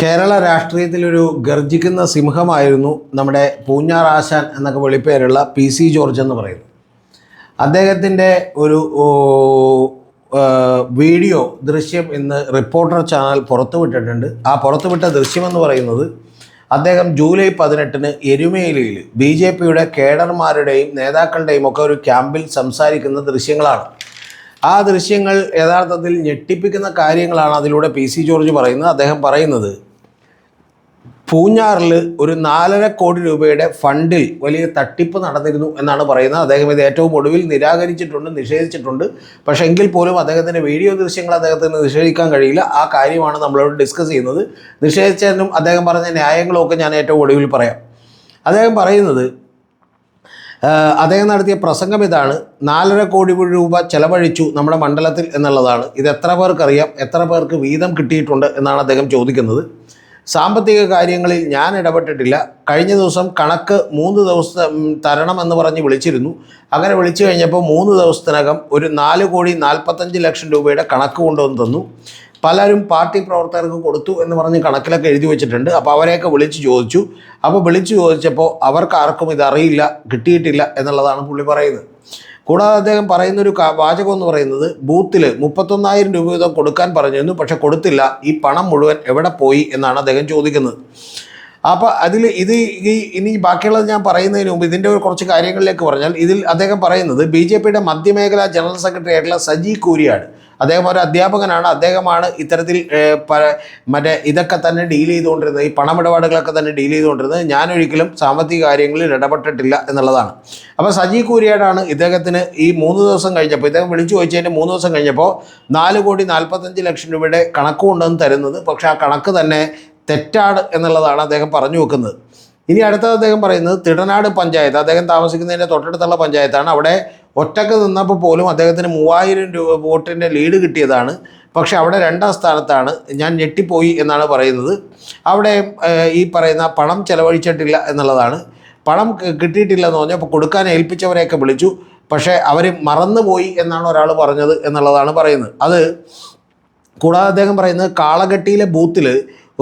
കേരള രാഷ്ട്രീയത്തിലൊരു ഗർജിക്കുന്ന സിംഹമായിരുന്നു നമ്മുടെ പൂഞ്ഞാർ ആശാൻ എന്നൊക്കെ വിളിപ്പേരുള്ള PC George എന്ന് പറയുന്നത്. അദ്ദേഹത്തിൻ്റെ ഒരു വീഡിയോ ദൃശ്യം ഇന്ന് റിപ്പോർട്ടർ ചാനൽ പുറത്തുവിട്ടിട്ടുണ്ട്. ആ പുറത്തുവിട്ട ദൃശ്യമെന്ന് പറയുന്നത് അദ്ദേഹം ജൂലൈ 18 എരുമേലിയിൽ BJPയുടെ കേഡർമാരുടെയും നേതാക്കളുടെയും ഒക്കെ ഒരു ക്യാമ്പിൽ സംസാരിക്കുന്ന ദൃശ്യങ്ങളാണ്. ആ ദൃശ്യങ്ങൾ യഥാർത്ഥത്തിൽ ഞെട്ടിപ്പിക്കുന്ന കാര്യങ്ങളാണ് അതിലൂടെ PC ജോർജ് പറയുന്നത്. അദ്ദേഹം പറയുന്നത് പൂഞ്ഞാറിൽ ഒരു 4.5 കോടി രൂപയുടെ ഫണ്ടിൽ വലിയ തട്ടിപ്പ് നടന്നിരുന്നു എന്നാണ് പറയുന്നത്. അദ്ദേഹം ഇത് ഏറ്റവും ഒടുവിൽ നിരാകരിച്ചിട്ടുണ്ട്, നിഷേധിച്ചിട്ടുണ്ട്. പക്ഷേ എങ്കിൽ പോലും അദ്ദേഹത്തിൻ്റെ വീഡിയോ ദൃശ്യങ്ങൾ അദ്ദേഹത്തിന് നിഷേധിക്കാൻ കഴിയില്ല. ആ കാര്യമാണ് നമ്മളോട് ഡിസ്കസ് ചെയ്യുന്നത്. നിഷേധിച്ചതിനും അദ്ദേഹം പറഞ്ഞ ന്യായങ്ങളൊക്കെ ഞാൻ ഏറ്റവും ഒടുവിൽ പറയാം. അദ്ദേഹം പറയുന്നത് അദ്ദേഹം നടത്തിയ പ്രസംഗം ഇതാണ്: 4.5 കോടി രൂപ ചെലവഴിച്ചു നമ്മുടെ മണ്ഡലത്തിൽ എന്നുള്ളതാണ്. ഇത് എത്ര പേർക്കറിയാം, എത്ര പേർക്ക് വീതം കിട്ടിയിട്ടുണ്ട് എന്നാണ് അദ്ദേഹം ചോദിക്കുന്നത്. സാമ്പത്തിക കാര്യങ്ങളിൽ ഞാൻ ഇടപെട്ടിട്ടില്ല. കഴിഞ്ഞ ദിവസം കണക്ക് 3 ദിവസം തരണമെന്ന് പറഞ്ഞ് വിളിച്ചിരുന്നു. അങ്ങനെ വിളിച്ചു കഴിഞ്ഞപ്പോൾ 3 ദിവസത്തിനകം ഒരു 4,45,00,000 രൂപയുടെ കണക്ക് കൊണ്ടുവന്ന് തന്നു. പലരും പാർട്ടി പ്രവർത്തകർക്ക് കൊടുത്തു എന്ന് പറഞ്ഞ് കണക്കിലൊക്കെ എഴുതി വെച്ചിട്ടുണ്ട്. അപ്പോൾ അവരെയൊക്കെ വിളിച്ച് ചോദിച്ചു. അപ്പോൾ വിളിച്ചു ചോദിച്ചപ്പോൾ അവർക്ക് ആർക്കും ഇതറിയില്ല, കിട്ടിയിട്ടില്ല എന്നുള്ളതാണ് പുള്ളി പറയുന്നത്. കൂടാതെ അദ്ദേഹം പറയുന്നൊരു വാചകം എന്ന് പറയുന്നത് ബൂത്തിൽ 31,000 രൂപ വീതം കൊടുക്കാൻ പറഞ്ഞിരുന്നു, പക്ഷെ കൊടുത്തില്ല. ഈ പണം മുഴുവൻ എവിടെ പോയി എന്നാണ് അദ്ദേഹം ചോദിക്കുന്നത്. അപ്പോൾ അതിൽ ഇനി ബാക്കിയുള്ളത് ഞാൻ പറയുന്നതിന് മുമ്പ് ഇതിൻ്റെ കുറച്ച് കാര്യങ്ങളിലേക്ക് പറഞ്ഞാൽ, ഇതിൽ അദ്ദേഹം പറയുന്നത് BJPയുടെ മധ്യമേഖലാ ജനറൽ സെക്രട്ടറി ആയിട്ടുള്ള സജി കൂരിയാട്, അദ്ദേഹം ഒരു അധ്യാപകനാണ്. അദ്ദേഹമാണ് ഇത്തരത്തിൽ ഇതൊക്കെ തന്നെ ഡീൽ ചെയ്തുകൊണ്ടിരുന്നത്, ഈ പണമിടപാടുകളൊക്കെ തന്നെ ഡീൽ ചെയ്തുകൊണ്ടിരുന്നത്. ഞാനൊരിക്കലും സാമ്പത്തിക കാര്യങ്ങളിൽ ഇടപെട്ടിട്ടില്ല എന്നുള്ളതാണ്. അപ്പോൾ സജി കൂരിയാടാണ് ഇദ്ദേഹത്തിന് ഈ 3 ദിവസം കഴിഞ്ഞപ്പോൾ, ഇദ്ദേഹം വിളിച്ചു ചോദിച്ചതിൻ്റെ 3 ദിവസം കഴിഞ്ഞപ്പോൾ 4,45,00,000 രൂപയുടെ കണക്ക് കൊണ്ടുവന്ന് തരുന്നത്. പക്ഷേ ആ കണക്ക് തന്നെ തെറ്റാണ് എന്നുള്ളതാണ് അദ്ദേഹം പറഞ്ഞു വെക്കുന്നത്. ഇനി അടുത്തത് അദ്ദേഹം പറയുന്നത് തിടനാട് പഞ്ചായത്ത്, അദ്ദേഹം താമസിക്കുന്നതിൻ്റെ തൊട്ടടുത്തുള്ള പഞ്ചായത്താണ്. അവിടെ ഒറ്റക്ക് നിന്നപ്പോൾ പോലും അദ്ദേഹത്തിന് 3,000 രൂപ വോട്ടിൻ്റെ ലീഡ് കിട്ടിയതാണ്. പക്ഷേ അവിടെ 2ാം സ്ഥാനത്താണ്. ഞാൻ ഞെട്ടിപ്പോയി എന്നാണ് പറയുന്നത്. അവിടെ ഈ പറയുന്ന പണം ചെലവഴിച്ചിട്ടില്ല എന്നുള്ളതാണ്. പണം കിട്ടിയിട്ടില്ലെന്ന് പറഞ്ഞാൽ അപ്പോൾ കൊടുക്കാൻ ഏൽപ്പിച്ചവരെയൊക്കെ വിളിച്ചു, പക്ഷേ അവർ മറന്നുപോയി എന്നാണ് ഒരാൾ പറഞ്ഞത് എന്നുള്ളതാണ് പറയുന്നത്. അത് കൂടാതെ അദ്ദേഹം പറയുന്നത് കാളകെട്ടിയിലെ ബൂത്തിൽ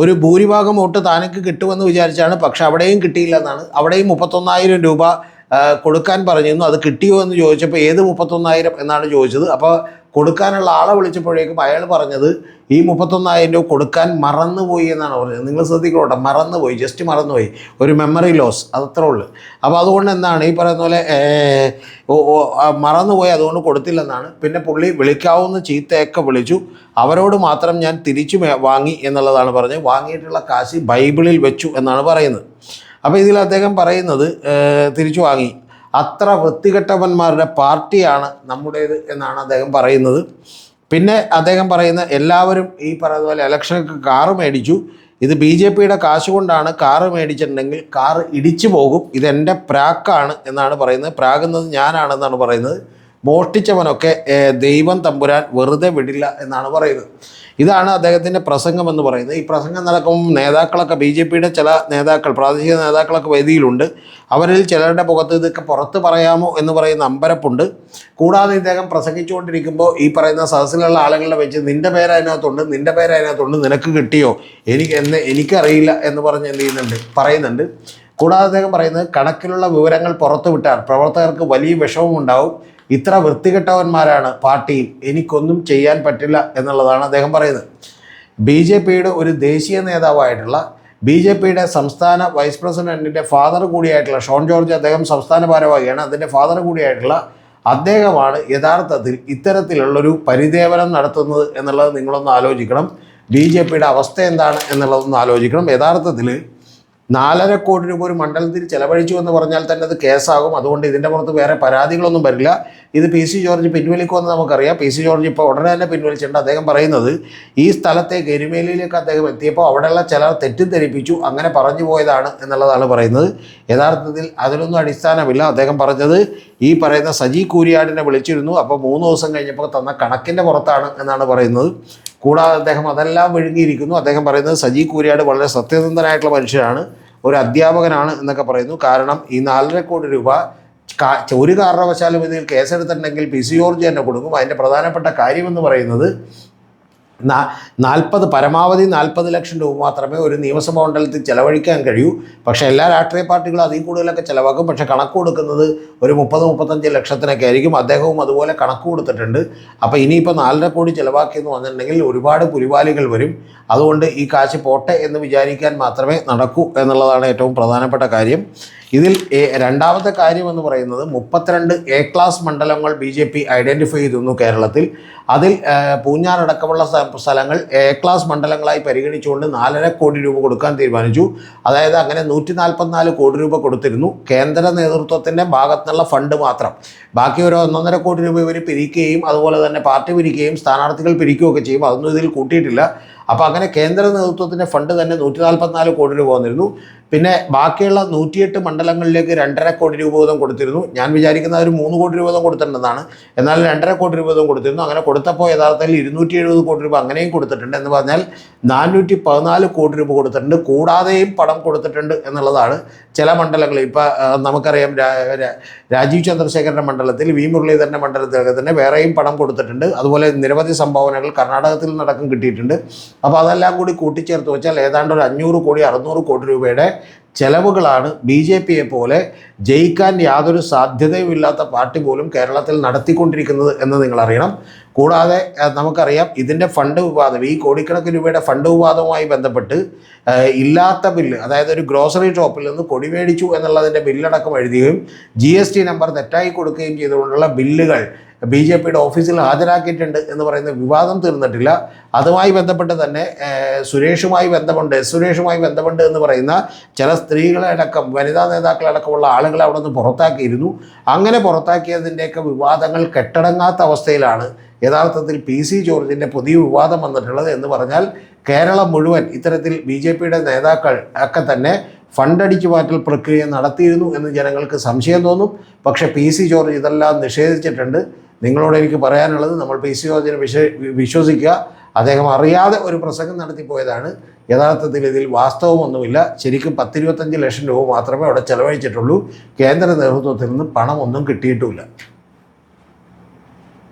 ഒരു ഭൂരിഭാഗം വോട്ട് താനക്ക് കിട്ടുമെന്ന് വിചാരിച്ചാണ്, പക്ഷെ അവിടെയും കിട്ടിയില്ല എന്നാണ്. അവിടെയും 31,000 രൂപ കൊടുക്കാൻ പറഞ്ഞിരുന്നു. അത് കിട്ടിയോ എന്ന് ചോദിച്ചപ്പോൾ ഏത് 31,000 എന്നാണ് ചോദിച്ചത്. അപ്പോൾ കൊടുക്കാനുള്ള ആളെ വിളിച്ചപ്പോഴേക്കും അയാൾ പറഞ്ഞത് ഈ 31,000 രൂപ കൊടുക്കാൻ മറന്നുപോയി എന്നാണ് പറഞ്ഞത്. നിങ്ങൾ ശ്രദ്ധിക്കണോട്ടെ, മറന്നുപോയി, ജസ്റ്റ് മറന്നുപോയി, ഒരു മെമ്മറി ലോസ്, അതത്രേ ഉള്ളൂ. അപ്പോൾ അതുകൊണ്ട് എന്താണ് ഈ പറയുന്ന പോലെ മറന്നുപോയി, അതുകൊണ്ട് കൊടുത്തില്ലെന്നാണ്. പിന്നെ പുള്ളി വിളിക്കാവുന്ന ചീത്തയൊക്കെ വിളിച്ചു, അവരോട് മാത്രം ഞാൻ തിരിച്ചു വാങ്ങി എന്നുള്ളതാണ് പറഞ്ഞത്. വാങ്ങിയിട്ടുള്ള കാശ് ബൈബിളിൽ വെച്ചു എന്നാണ് പറയുന്നത്. അപ്പോൾ ഇതിൽ അദ്ദേഹം പറയുന്നത് തിരിച്ചു വാങ്ങി, അത്ര വൃത്തികെട്ടവന്മാരുടെ പാർട്ടിയാണ് നമ്മുടേത് എന്നാണ് അദ്ദേഹം പറയുന്നത്. പിന്നെ അദ്ദേഹം പറയുന്ന എല്ലാവരും ഈ പറയുന്ന പോലെ ഇലക്ഷനൊക്കെ കാറ് മേടിച്ചു, ഇത് BJPയുടെ കാശ് കൊണ്ടാണ് കാറ് മേടിച്ചിട്ടുണ്ടെങ്കിൽ കാറ് ഇടിച്ചു പോകും, ഇതെൻ്റെ പ്രാക്കാണ് എന്നാണ് പറയുന്നത്. പ്രാകുന്നത് ഞാനാണെന്നാണ് പറയുന്നത്. മോഷ്ടിച്ചവനൊക്കെ ദൈവം തമ്പുരാൻ വെറുതെ വിടില്ല എന്നാണ് പറയുന്നത്. ഇതാണ് അദ്ദേഹത്തിൻ്റെ പ്രസംഗം എന്ന് പറയുന്നത്. ഈ പ്രസംഗം നടക്കുമ്പോൾ നേതാക്കളൊക്കെ, BJPയുടെ ചില നേതാക്കൾ, പ്രാദേശിക നേതാക്കളൊക്കെ വേദിയിലുണ്ട്. അവരിൽ ചിലരുടെ മുഖത്ത് ഇതൊക്കെ പുറത്ത് പറയാമോ എന്ന് പറയുന്ന അമ്പരപ്പുണ്ട്. കൂടാതെ ഇദ്ദേഹം പ്രസംഗിച്ചുകൊണ്ടിരിക്കുമ്പോൾ ഈ പറയുന്ന സദസ്സിലുള്ള ആളുകളെ വെച്ച് നിൻ്റെ പേര് അതിനകത്തുണ്ട്, നിനക്ക് കിട്ടിയോ, എനിക്കറിയില്ല എന്ന് പറഞ്ഞ് പറയുന്നുണ്ട്. കൂടാതെ അദ്ദേഹം പറയുന്നത് കണക്കിലുള്ള വിവരങ്ങൾ പുറത്തു വിട്ടാൽ പ്രവർത്തകർക്ക് വലിയ വിഷമമുണ്ടാവും, ഇത്ര വൃത്തികെട്ടവന്മാരാണ് പാർട്ടിയിൽ, എനിക്കൊന്നും ചെയ്യാൻ പറ്റില്ല എന്നുള്ളതാണ് അദ്ദേഹം പറയുന്നത്. BJPയുടെ ഒരു ദേശീയ നേതാവായിട്ടുള്ള, BJPയുടെ സംസ്ഥാന വൈസ് പ്രസിഡൻറ്റിൻ്റെ ഫാദർ കൂടിയായിട്ടുള്ള ഷോൺ ജോർജ്, അദ്ദേഹം സംസ്ഥാന ഭാരവാഹിയാണ്, അതിൻ്റെ ഫാദർ കൂടിയായിട്ടുള്ള അദ്ദേഹമാണ് യഥാർത്ഥത്തിൽ ഇത്തരത്തിലുള്ളൊരു പരിദേവനം നടത്തുന്നത് എന്നുള്ളത് നിങ്ങളൊന്ന് ആലോചിക്കണം. BJPയുടെ അവസ്ഥ എന്താണ് എന്നുള്ളതൊന്ന് ആലോചിക്കണം. യഥാർത്ഥത്തിൽ 4.5 കോടി രൂപ ഒരു മണ്ഡലത്തിൽ ചെലവഴിച്ചു എന്ന് പറഞ്ഞാൽ തന്നെ അത് കേസാകും. അതുകൊണ്ട് ഇതിൻ്റെ പുറത്ത് വേറെ പരാതികളൊന്നും വരില്ല. ഇത് PC ജോർജ് പിൻവലിക്കുമെന്ന് നമുക്കറിയാം. PC ജോർജ് ഇപ്പോൾ ഉടനെ തന്നെ പിൻവലിച്ചിട്ടുണ്ട്. അദ്ദേഹം പറയുന്നത് ഈ സ്ഥലത്തേക്ക് എരുമേലിയിലേക്ക് അദ്ദേഹം എത്തിയപ്പോൾ അവിടെയുള്ള ചിലർ തെറ്റിദ്ധരിപ്പിച്ചു, അങ്ങനെ പറഞ്ഞു പോയതാണ് എന്നുള്ളതാണ് പറയുന്നത്. യഥാർത്ഥത്തിൽ അതിനൊന്നും അടിസ്ഥാനമില്ല. അദ്ദേഹം പറഞ്ഞത് ഈ പറയുന്ന സജി കൂരിയാടിനെ വിളിച്ചിരുന്നു, അപ്പോൾ 3 ദിവസം കഴിഞ്ഞപ്പോൾ തന്ന കണക്കിൻ്റെ പുറത്താണ് എന്നാണ് പറയുന്നത്. കൂടാതെ അദ്ദേഹം അതെല്ലാം വിഴുങ്ങിയിരിക്കുന്നു. അദ്ദേഹം പറയുന്നത് സജി കൂരിയാട് വളരെ സത്യസന്ധനായിട്ടുള്ള മനുഷ്യനാണ്, ഒരു അധ്യാപകനാണ് എന്നൊക്കെ പറയുന്നു. കാരണം ഈ 4.5 കോടി രൂപ ഒരു കാരണവശാലും ഇതിൽ കേസെടുത്തിട്ടുണ്ടെങ്കിൽ PC ജോർജ് തന്നെ കൊടുക്കും. അതിൻ്റെ പ്രധാനപ്പെട്ട കാര്യമെന്ന് പറയുന്നത് പരമാവധി 40 ലക്ഷം രൂപ മാത്രമേ ഒരു നിയമസഭാ മണ്ഡലത്തിൽ ചെലവഴിക്കാൻ കഴിയൂ. പക്ഷേ എല്ലാ രാഷ്ട്രീയ പാർട്ടികളും അതിൽ കൂടുതലൊക്കെ ചിലവാക്കും. പക്ഷേ കണക്ക് കൊടുക്കുന്നത് ഒരു 30-35 ലക്ഷത്തിനൊക്കെ ആയിരിക്കും. അദ്ദേഹവും അതുപോലെ കണക്ക് കൊടുത്തിട്ടുണ്ട്. അപ്പോൾ ഇനിയിപ്പോൾ 4.5 കോടി ചിലവാക്കിയെന്ന് പറഞ്ഞിട്ടുണ്ടെങ്കിൽ ഒരുപാട് പുലിവാലികൾ വരും. അതുകൊണ്ട് ഈ കാശ് പോട്ടെ എന്ന് വിചാരിക്കാൻ മാത്രമേ നടക്കൂ എന്നുള്ളതാണ് ഏറ്റവും പ്രധാനപ്പെട്ട കാര്യം. ഇതിൽ രണ്ടാമത്തെ കാര്യം എന്ന് പറയുന്നത് 32 എ ക്ലാസ് മണ്ഡലങ്ങൾ BJP ഐഡൻറ്റിഫൈ ചെയ്തിരുന്നു കേരളത്തിൽ. അതിൽ പൂഞ്ഞാറടക്കമുള്ള സ്ഥലങ്ങൾ എ ക്ലാസ് മണ്ഡലങ്ങളായി പരിഗണിച്ചുകൊണ്ട് 4.5 കോടി രൂപ കൊടുക്കാൻ തീരുമാനിച്ചു. അതായത് അങ്ങനെ 144 കോടി രൂപ കൊടുത്തിരുന്നു കേന്ദ്ര നേതൃത്വത്തിൻ്റെ ഭാഗത്തുനിന്നുള്ള ഫണ്ട് മാത്രം. ബാക്കി ഒരു 1.5 കോടി രൂപ ഇവർ പിരിക്കുകയും അതുപോലെ തന്നെ പാർട്ടി പിരിക്കുകയും സ്ഥാനാർത്ഥികൾ പിരിക്കുകയൊക്കെ ചെയ്യും. അതൊന്നും ഇതിൽ കൂട്ടിയിട്ടില്ല. അപ്പോൾ അങ്ങനെ കേന്ദ്ര നേതൃത്വത്തിൻ്റെ ഫണ്ട് തന്നെ 144 കോടി രൂപ വന്നിരുന്നു. പിന്നെ ബാക്കിയുള്ള 108 മണ്ഡലങ്ങളിലേക്ക് 2.5 കോടി രൂപ വീതം കൊടുത്തിരുന്നു. ഞാൻ വിചാരിക്കുന്ന ഒരു 3 കോടി രൂപ വീതം കൊടുത്തിട്ടുണ്ടെന്നാണ്. എന്നാൽ 2.5 കോടി രൂപ വീതം കൊടുത്തിരുന്നു. അങ്ങനെ കൊടുത്തപ്പോൾ യഥാർത്ഥത്തിൽ 270 കോടി രൂപ അങ്ങനെയും കൊടുത്തിട്ടുണ്ട്. എന്ന് പറഞ്ഞാൽ 414 കോടി രൂപ കൊടുത്തിട്ടുണ്ട്. കൂടാതെയും പണം കൊടുത്തിട്ടുണ്ട് എന്നുള്ളതാണ്. ചില മണ്ഡലങ്ങളിൽ ഇപ്പോൾ നമുക്കറിയാം രാജീവ് ചന്ദ്രശേഖരൻ്റെ മണ്ഡലത്തിൽ, വി മുരളീധരൻ്റെ മണ്ഡലത്തിലൊക്കെ തന്നെ വേറെയും പണം കൊടുത്തിട്ടുണ്ട്. അതുപോലെ നിരവധി സംഭാവനകൾ കർണാടകത്തിൽ നിന്നടക്കം കിട്ടിയിട്ടുണ്ട്. അപ്പോൾ അതെല്ലാം കൂടി കൂട്ടിച്ചേർത്ത് വെച്ചാൽ ഏതാണ്ട് ഒരു 500 കോടി 600 കോടി രൂപയുടെ ചെലവുകളാണ് BJPയെ പോലെ ജയിക്കാൻ യാതൊരു സാധ്യതയുമില്ലാത്ത പാർട്ടി പോലും കേരളത്തിൽ നടത്തിക്കൊണ്ടിരിക്കുന്നത് എന്ന് നിങ്ങളറിയണം. കൂടാതെ നമുക്കറിയാം ഇതിൻ്റെ ഫണ്ട് വിവാദം, ഈ കോടിക്കണക്കിന് രൂപയുടെ ഫണ്ട് വിവാദവുമായി ബന്ധപ്പെട്ട് ഇല്ലാത്ത ബില്ല്, അതായത് ഒരു ഗ്രോസറി ഷോപ്പിൽ നിന്ന് കൊടി മേടിച്ചു എന്നുള്ളതിൻ്റെ ബില്ലടക്കം എഴുതുകയും GST നമ്പർ തെറ്റായി കൊടുക്കുകയും ചെയ്തുകൊണ്ടുള്ള ബില്ലുകൾ BJPയുടെ ഓഫീസിൽ ഹാജരാക്കിയിട്ടുണ്ട് എന്ന് പറയുന്ന വിവാദം തീർന്നിട്ടില്ല. അതുമായി ബന്ധപ്പെട്ട് തന്നെ സുരേഷുമായി ബന്ധമുണ്ട് എന്ന് പറയുന്ന ചില സ്ത്രീകളടക്കം വനിതാ നേതാക്കളടക്കമുള്ള ആളുകളെ അവിടെ നിന്ന് പുറത്താക്കിയിരുന്നു. അങ്ങനെ പുറത്താക്കിയതിൻ്റെയൊക്കെ വിവാദങ്ങൾ കെട്ടടങ്ങാത്ത അവസ്ഥയിലാണ് യഥാർത്ഥത്തിൽ PC ജോർജിൻ്റെ പുതിയ വിവാദം വന്നിട്ടുള്ളത്. എന്ന് പറഞ്ഞാൽ കേരളം മുഴുവൻ ഇത്തരത്തിൽ BJPയുടെ നേതാക്കൾ ഒക്കെ തന്നെ ഫണ്ടടിച്ചു മാറ്റൽ പ്രക്രിയ നടത്തിയിരുന്നു എന്ന് ജനങ്ങൾക്ക് സംശയം തോന്നും. പക്ഷേ PC ജോർജ് ഇതെല്ലാം നിഷേധിച്ചിട്ടുണ്ട്. നിങ്ങളോട് എനിക്ക് പറയാനുള്ളത്, നമ്മൾ PC ജോർജിനെ വിശ്വസിക്കുക. അദ്ദേഹം അറിയാതെ ഒരു പ്രസംഗം നടത്തിപ്പോയതാണ്. യഥാർത്ഥത്തിൽ ഇതിൽ വാസ്തവമൊന്നുമില്ല. ശരിക്കും 10-25 ലക്ഷം രൂപ മാത്രമേ അവിടെ ചെലവഴിച്ചിട്ടുള്ളൂ. കേന്ദ്ര നേതൃത്വത്തിൽ നിന്ന് പണമൊന്നും കിട്ടിയിട്ടുമില്ല.